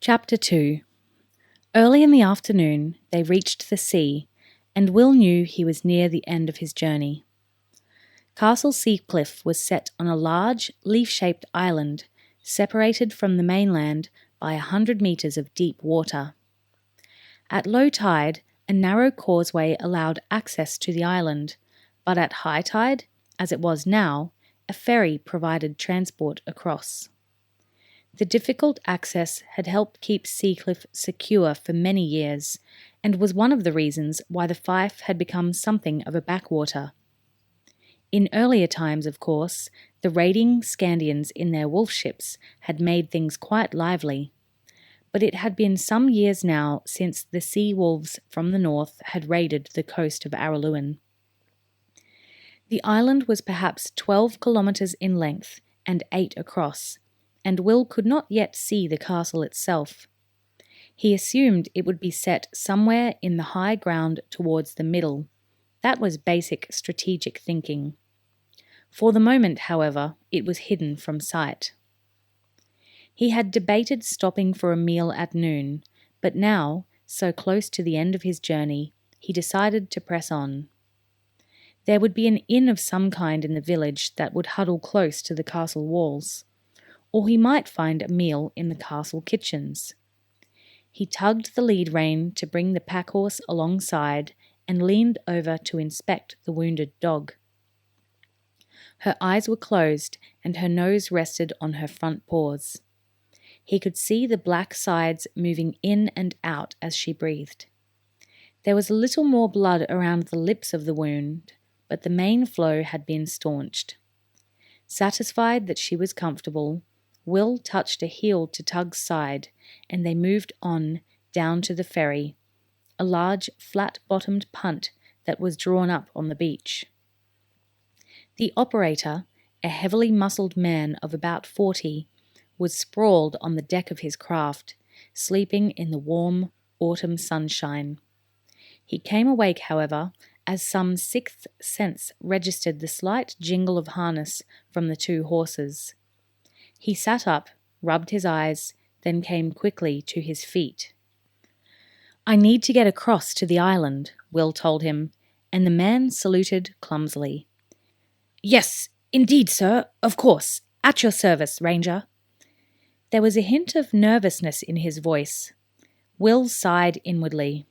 Chapter 2. Early in the afternoon they reached the sea, and Will knew he was near the end of his journey. Castle Seacliff was set on a large, leaf-shaped island, separated from the mainland by 100 metres of deep water. At low tide, a narrow causeway allowed access to the island, but at high tide, as it was now, a ferry provided transport across. The difficult access had helped keep Seacliff secure for many years, and was one of the reasons why the Fife had become something of a backwater. In earlier times, of course, the raiding Scandians in their wolf ships had made things quite lively, but it had been some years now since the sea wolves from the north had raided the coast of Araluen. The island was perhaps 12 kilometres in length and 8 across, and Will could not yet see the castle itself. He assumed it would be set somewhere in the high ground towards the middle. That was basic strategic thinking. For the moment, however, it was hidden from sight. He had debated stopping for a meal at noon, but now, so close to the end of his journey, he decided to press on. There would be an inn of some kind in the village that would huddle close to the castle walls, or he might find a meal in the castle kitchens. He tugged the lead rein to bring the pack-horse alongside and leaned over to inspect the wounded dog. Her eyes were closed and her nose rested on her front paws. He could see the black sides moving in and out as she breathed. There was a little more blood around the lips of the wound, but the main flow had been staunched. Satisfied that she was comfortable, Will touched a heel to Tug's side, and they moved on down to the ferry, a large flat-bottomed punt that was drawn up on the beach. The operator, a heavily muscled man of about 40, was sprawled on the deck of his craft, sleeping in the warm autumn sunshine. He came awake, however, as some sixth sense registered the slight jingle of harness from the 2 horses. He sat up, rubbed his eyes, then came quickly to his feet. "I need to get across to the island," Will told him, and the man saluted clumsily. "Yes, indeed, sir, of course. At your service, Ranger." There was a hint of nervousness in his voice. Will sighed inwardly.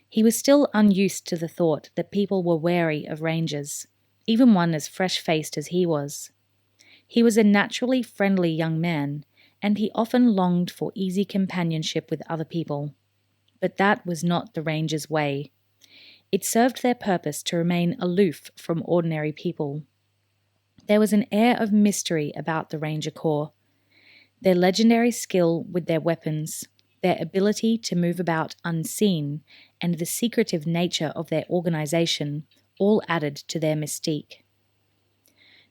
He was still unused to the thought that people were wary of rangers, even one as fresh-faced as he was. He was a naturally friendly young man, and he often longed for easy companionship with other people. But that was not the ranger's way. It served their purpose to remain aloof from ordinary people. There was an air of mystery about the Ranger Corps. Their legendary skill with their weapons, their ability to move about unseen, and the secretive nature of their organization all added to their mystique.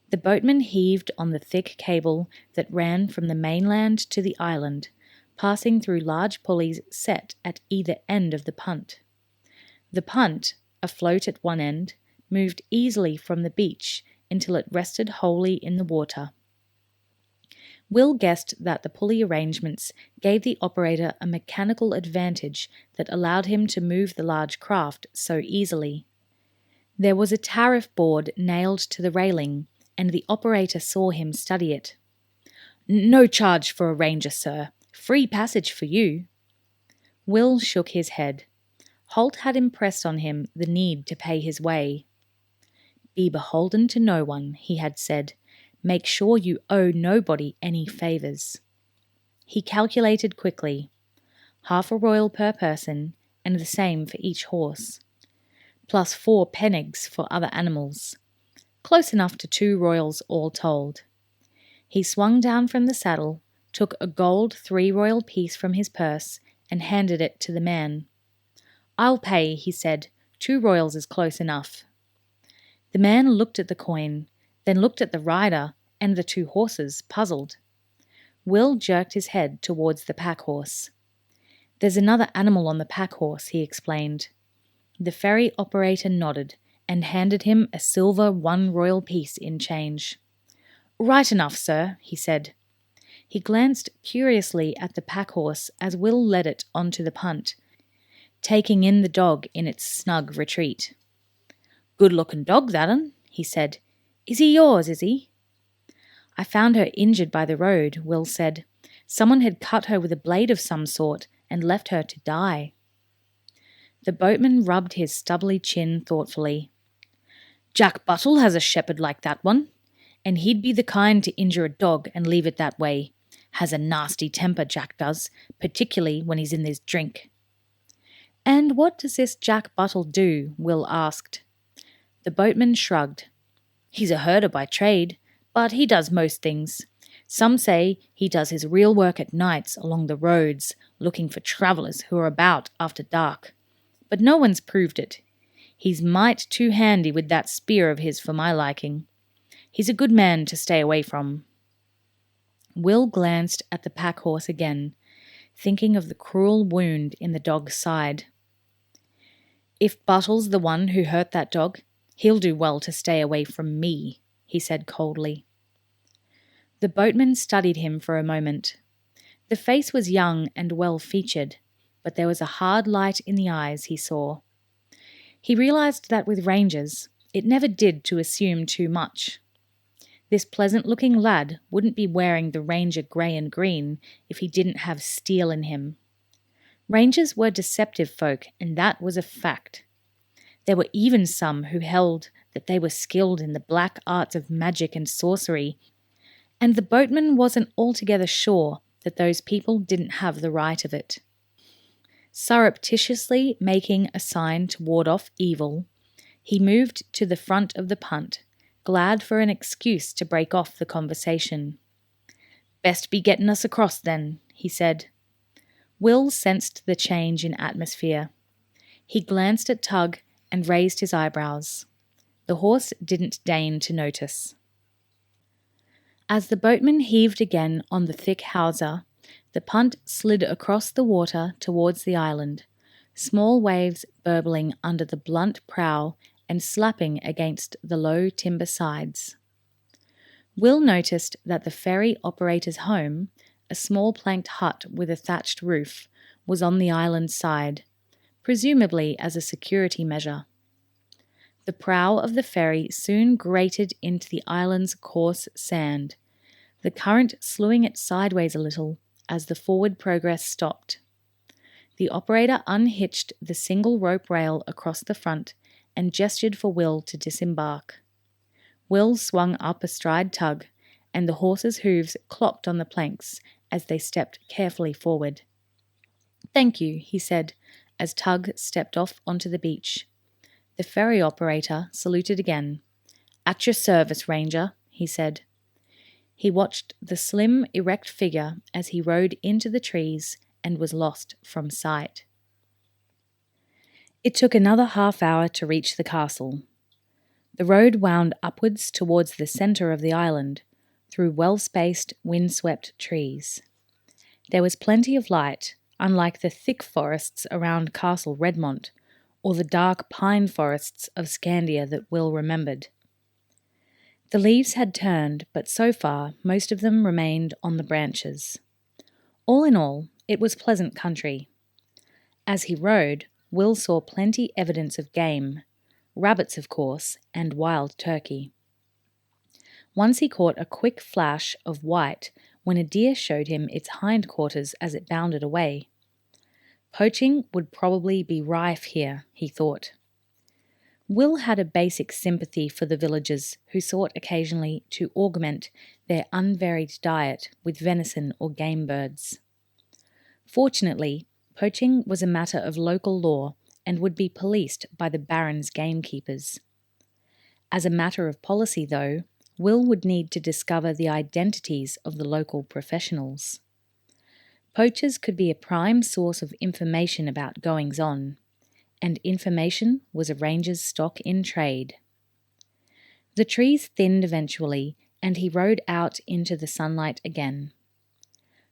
The boatman heaved on the thick cable that ran from the mainland to the island, passing through large pulleys set at either end of the punt. The punt, afloat at one end, moved easily from the beach until it rested wholly in the water. Will guessed that the pulley arrangements gave the operator a mechanical advantage that allowed him to move the large craft so easily. There was a tariff board nailed to the railing, and the operator saw him study it. "No charge for a ranger, sir. Free passage for you." Will shook his head. Holt had impressed on him the need to pay his way. "Be beholden to no one," he had said. "Make sure you owe nobody any favours." He calculated quickly. 1/2 a royal per person, and the same for each horse. Plus 4 pennigs for other animals. Close enough to 2 royals all told. He swung down from the saddle, took a gold 3 royal piece from his purse, and handed it to the man. "I'll pay," he said. 2 royals is close enough." The man looked at the coin, then looked at the rider and the 2 horses, puzzled. Will jerked his head towards the pack-horse. "There's another animal on the pack-horse," he explained. The ferry operator nodded and handed him a silver 1 royal piece in change. "Right enough, sir," he said. He glanced curiously at the pack horse as Will led it onto the punt, taking in the dog in its snug retreat. "Good-looking dog, that 'un," he said. "Is he yours, is he?" "I found her injured by the road," Will said. "Someone had cut her with a blade of some sort and left her to die." The boatman rubbed his stubbly chin thoughtfully. "Jack Buttle has a shepherd like that one, and he'd be the kind to injure a dog and leave it that way. Has a nasty temper, Jack does, particularly when he's in his drink." "And what does this Jack Buttle do?" Will asked. The boatman shrugged. "He's a herder by trade, but he does most things. Some say he does his real work at nights along the roads, looking for travellers who are about after dark. But no one's proved it. He's might too handy with that spear of his for my liking. He's a good man to stay away from." Will glanced at the pack horse again, thinking of the cruel wound in the dog's side. "If Buttle's the one who hurt that dog, he'll do well to stay away from me," he said coldly. The boatman studied him for a moment. The face was young and well-featured, but there was a hard light in the eyes he saw. He realised that with rangers, it never did to assume too much. This pleasant-looking lad wouldn't be wearing the ranger grey and green if he didn't have steel in him. Rangers were deceptive folk, and that was a fact. There were even some who held that they were skilled in the black arts of magic and sorcery, and the boatman wasn't altogether sure that those people didn't have the right of it. Surreptitiously making a sign to ward off evil, he moved to the front of the punt, glad for an excuse to break off the conversation. "Best be getting us across then," he said. Will sensed the change in atmosphere. He glanced at Tug and raised his eyebrows. The horse didn't deign to notice. As the boatman heaved again on the thick hawser, the punt slid across the water towards the island, small waves burbling under the blunt prow and slapping against the low timber sides. Will noticed that the ferry operator's home, a small planked hut with a thatched roof, was on the island side, presumably as a security measure. The prow of the ferry soon grated into the island's coarse sand, the current slewing it sideways a little as the forward progress stopped. The operator unhitched the single rope rail across the front and gestured for Will to disembark. Will swung up astride Tug, and the horse's hooves clopped on the planks as they stepped carefully forward. "Thank you," he said, as Tug stepped off onto the beach. The ferry operator saluted again. "At your service, Ranger," he said. He watched the slim, erect figure as he rode into the trees and was lost from sight. It took another half-hour to reach the castle. The road wound upwards towards the centre of the island, through well-spaced, wind-swept trees. There was plenty of light, unlike the thick forests around Castle Redmont, or the dark pine forests of Scandia that Will remembered. The leaves had turned, but so far most of them remained on the branches. All in all, it was pleasant country. As he rode, Will saw plenty evidence of game, rabbits of course, and wild turkey. Once he caught a quick flash of white when a deer showed him its hindquarters as it bounded away. Poaching would probably be rife here, he thought. Will had a basic sympathy for the villagers who sought occasionally to augment their unvaried diet with venison or game birds. Fortunately, poaching was a matter of local law and would be policed by the Baron's gamekeepers. As a matter of policy, though, Will would need to discover the identities of the local professionals. Poachers could be a prime source of information about goings-on, and information was a ranger's stock in trade. The trees thinned eventually, and he rode out into the sunlight again.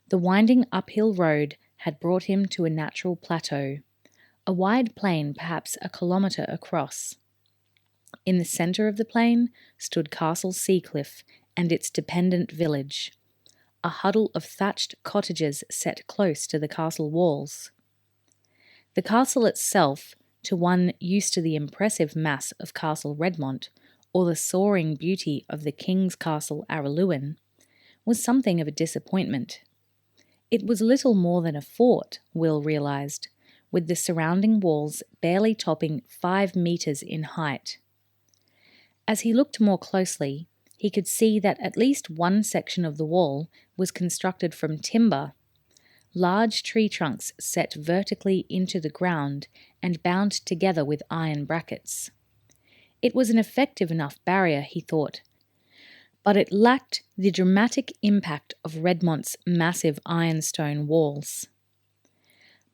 The winding uphill road had brought him to a natural plateau, a wide plain perhaps a kilometre across. In the centre of the plain stood Castle Seacliff and its dependent village, a huddle of thatched cottages set close to the castle walls. The castle itself, to one used to the impressive mass of Castle Redmont or the soaring beauty of the King's Castle Araluen, was something of a disappointment. It was little more than a fort, Will realized, with the surrounding walls barely topping 5 meters in height. As he looked more closely, he could see that at least one section of the wall was constructed from timber, large tree trunks set vertically into the ground and bound together with iron brackets. It was an effective enough barrier, he thought, but it lacked the dramatic impact of Redmont's massive ironstone walls.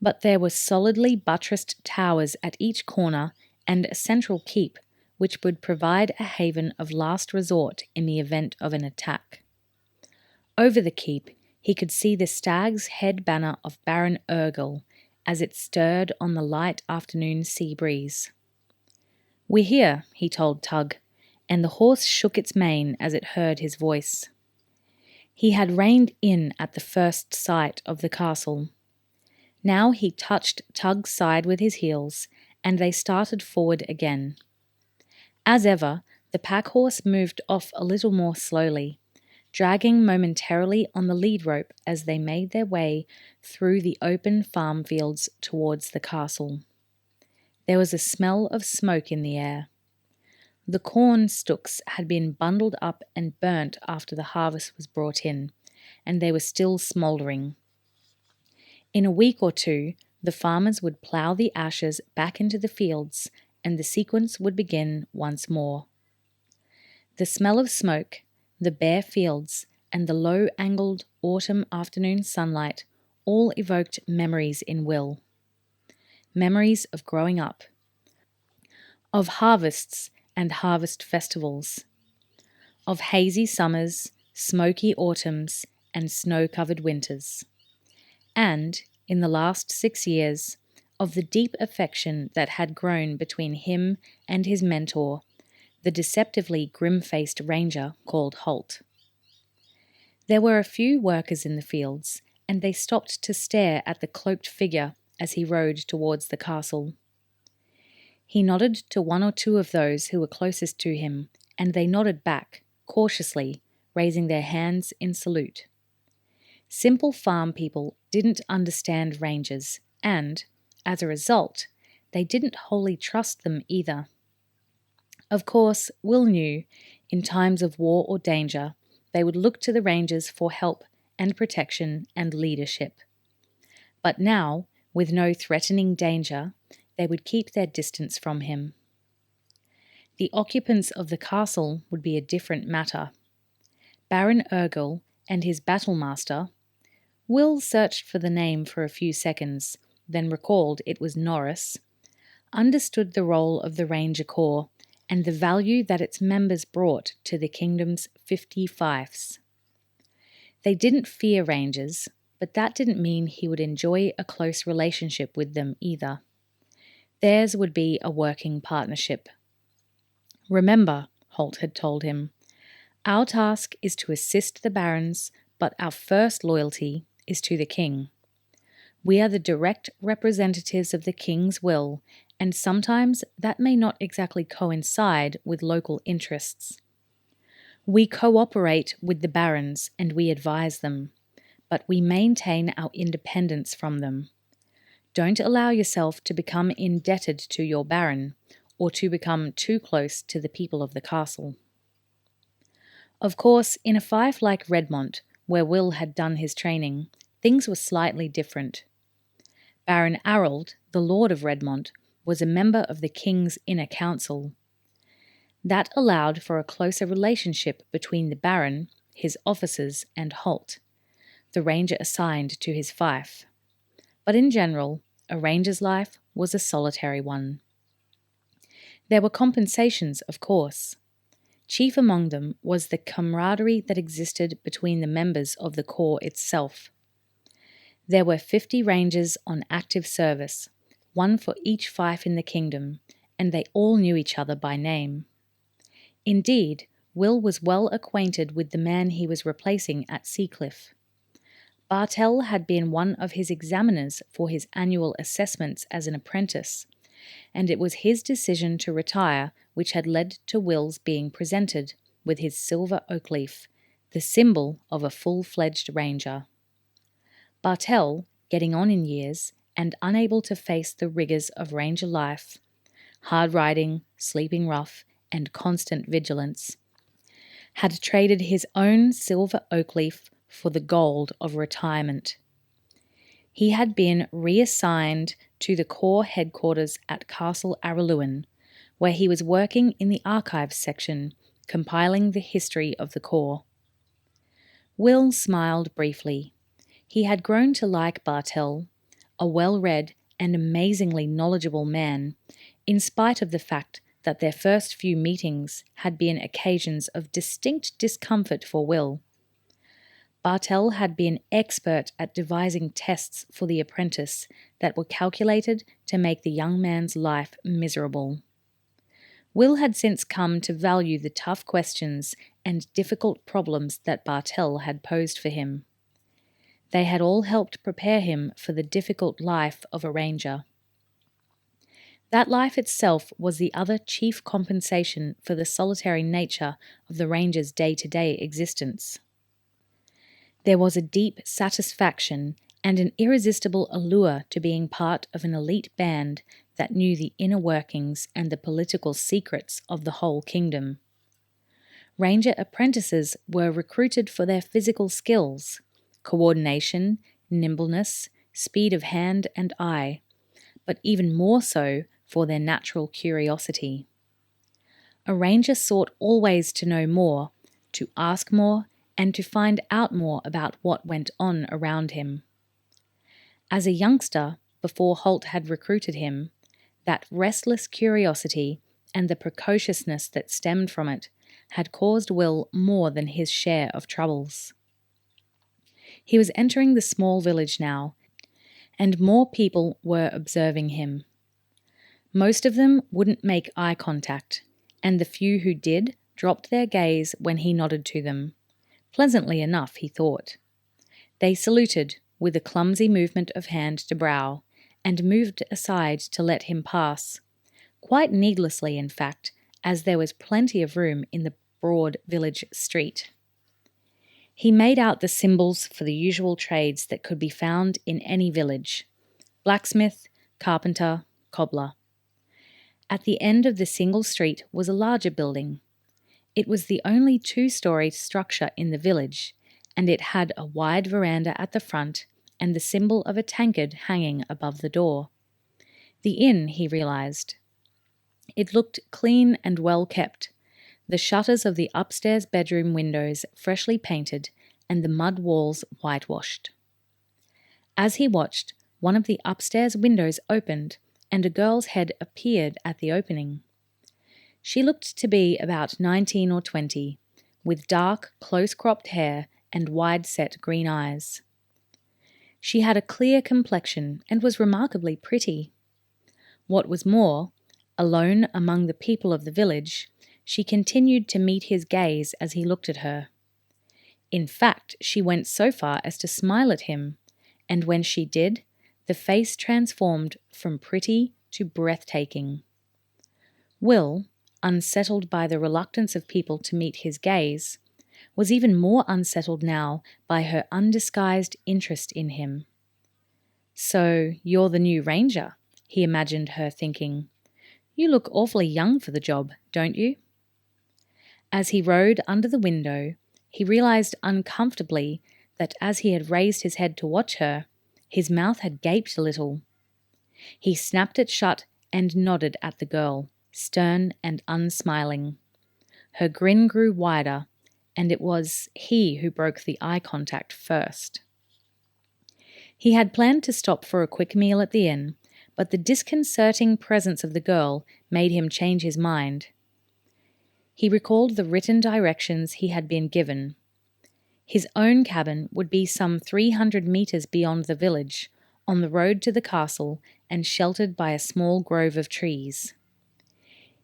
But there were solidly buttressed towers at each corner and a central keep, which would provide a haven of last resort in the event of an attack. Over the keep, he could see the stag's head banner of Baron Urgel as it stirred on the light afternoon sea breeze. "We're here," he told Tug, and the horse shook its mane as it heard his voice. He had reined in at the first sight of the castle. Now he touched Tug's side with his heels, and they started forward again. As ever, the pack horse moved off a little more slowly, dragging momentarily on the lead rope as they made their way through the open farm fields towards the castle. There was a smell of smoke in the air. The corn stooks had been bundled up and burnt after the harvest was brought in, and they were still smouldering. In a week or two, the farmers would plough the ashes back into the fields, and the sequence would begin once more. The smell of smoke, the bare fields, and the low-angled autumn afternoon sunlight all evoked memories in Will. Memories of growing up, of harvests and harvest festivals, of hazy summers, smoky autumns, and snow-covered winters, and, in the last 6 years, of the deep affection that had grown between him and his mentor, the deceptively grim-faced ranger called Holt. There were a few workers in the fields, and they stopped to stare at the cloaked figure as he rode towards the castle. He nodded to one or two of those who were closest to him, and they nodded back, cautiously, raising their hands in salute. Simple farm people didn't understand rangers, and, as a result, they didn't wholly trust them either. Of course, Will knew, in times of war or danger, they would look to the rangers for help and protection and leadership. But now, with no threatening danger, they would keep their distance from him. The occupants of the castle would be a different matter. Baron Urgel and his battlemaster. Will searched for the name for a few seconds, then recalled it was Norris, understood the role of the Ranger Corps and the value that its members brought to the kingdom's 50 fiefs. They didn't fear Rangers, but that didn't mean he would enjoy a close relationship with them either. Theirs would be a working partnership. "Remember," Holt had told him, "our task is to assist the barons, but our first loyalty is to the king. We are the direct representatives of the king's will, and sometimes that may not exactly coincide with local interests. We cooperate with the barons and we advise them, but we maintain our independence from them. Don't allow yourself to become indebted to your baron, or to become too close to the people of the castle." Of course, in a fief like Redmont, where Will had done his training, things were slightly different. Baron Arald, the Lord of Redmont, was a member of the King's Inner Council. That allowed for a closer relationship between the Baron, his officers, and Holt, the ranger assigned to his fief. But in general, a ranger's life was a solitary one. There were compensations, of course. Chief among them was the camaraderie that existed between the members of the corps itself. There were 50 rangers on active service, one for each fief in the kingdom, and they all knew each other by name. Indeed, Will was well acquainted with the man he was replacing at Seacliff. Bartell had been one of his examiners for his annual assessments as an apprentice, and it was his decision to retire which had led to Will's being presented with his silver oak leaf, the symbol of a full-fledged ranger. Bartell, getting on in years and unable to face the rigours of ranger life, hard riding, sleeping rough, and constant vigilance, had traded his own silver oak leaf for the gold of retirement. He had been reassigned to the Corps headquarters at Castle Araluen, where he was working in the archives section, compiling the history of the Corps. Will smiled briefly. He had grown to like Bartell, a well-read and amazingly knowledgeable man, in spite of the fact that their first few meetings had been occasions of distinct discomfort for Will. Bartell had been expert at devising tests for the apprentice that were calculated to make the young man's life miserable. Will had since come to value the tough questions and difficult problems that Bartell had posed for him. They had all helped prepare him for the difficult life of a ranger. That life itself was the other chief compensation for the solitary nature of the ranger's day-to-day existence. There was a deep satisfaction and an irresistible allure to being part of an elite band that knew the inner workings and the political secrets of the whole kingdom. Ranger apprentices were recruited for their physical skills, coordination, nimbleness, speed of hand and eye, but even more so for their natural curiosity. A ranger sought always to know more, to ask more, and to find out more about what went on around him. As a youngster, before Holt had recruited him, that restless curiosity and the precociousness that stemmed from it had caused Will more than his share of troubles. He was entering the small village now, and more people were observing him. Most of them wouldn't make eye contact, and the few who did dropped their gaze when he nodded to them. Pleasantly enough, he thought. They saluted with a clumsy movement of hand to brow, and moved aside to let him pass, quite needlessly in fact, as there was plenty of room in the broad village street. He made out the symbols for the usual trades that could be found in any village: blacksmith, carpenter, cobbler. At the end of the single street was a larger building. It was the only two-story structure in the village, and it had a wide veranda at the front and the symbol of a tankard hanging above the door. The inn, he realized. It looked clean and well kept, the shutters of the upstairs bedroom windows freshly painted and the mud walls whitewashed. As he watched, one of the upstairs windows opened and a girl's head appeared at the opening. She looked to be about 19 or 20, with dark, close-cropped hair and wide-set green eyes. She had a clear complexion and was remarkably pretty. What was more, alone among the people of the village, she continued to meet his gaze as he looked at her. In fact, she went so far as to smile at him, and when she did, the face transformed from pretty to breathtaking. Will, unsettled by the reluctance of people to meet his gaze, was even more unsettled now by her undisguised interest in him. "So, you're the new ranger," he imagined her thinking. "You look awfully young for the job, don't you?" As he rode under the window, he realized uncomfortably that as he had raised his head to watch her, his mouth had gaped a little. He snapped it shut and nodded at the girl, stern and unsmiling. Her grin grew wider, and it was he who broke the eye contact first. He had planned to stop for a quick meal at the inn, but the disconcerting presence of the girl made him change his mind. He recalled the written directions he had been given. His own cabin would be some 300 meters beyond the village, on the road to the castle and sheltered by a small grove of trees.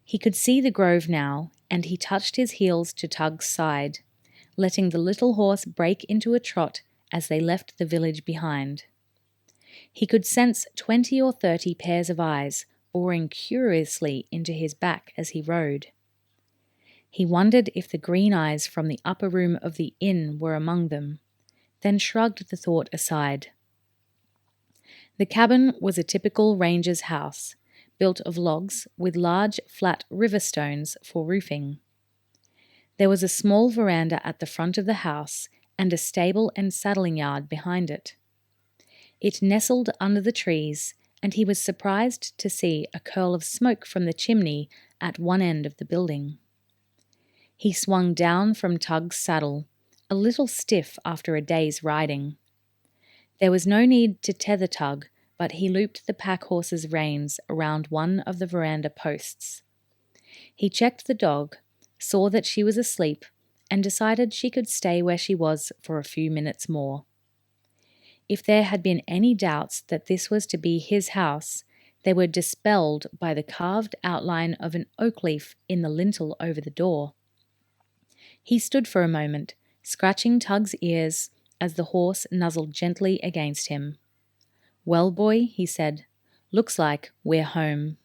He could see the grove now, and he touched his heels to Tug's side, letting the little horse break into a trot as they left the village behind. He could sense 20 or 30 pairs of eyes boring curiously into his back as he rode. He wondered if the green eyes from the upper room of the inn were among them, then shrugged the thought aside. The cabin was a typical ranger's house, built of logs with large flat river stones for roofing. There was a small veranda at the front of the house and a stable and saddling yard behind it. It nestled under the trees, and he was surprised to see a curl of smoke from the chimney at one end of the building. He swung down from Tug's saddle, a little stiff after a day's riding. There was no need to tether Tug, but he looped the pack horse's reins around one of the veranda posts. He checked the dog, saw that she was asleep, and decided she could stay where she was for a few minutes more. If there had been any doubts that this was to be his house, they were dispelled by the carved outline of an oak leaf in the lintel over the door. He stood for a moment, scratching Tug's ears as the horse nuzzled gently against him. "Well, boy," he said, "looks like we're home."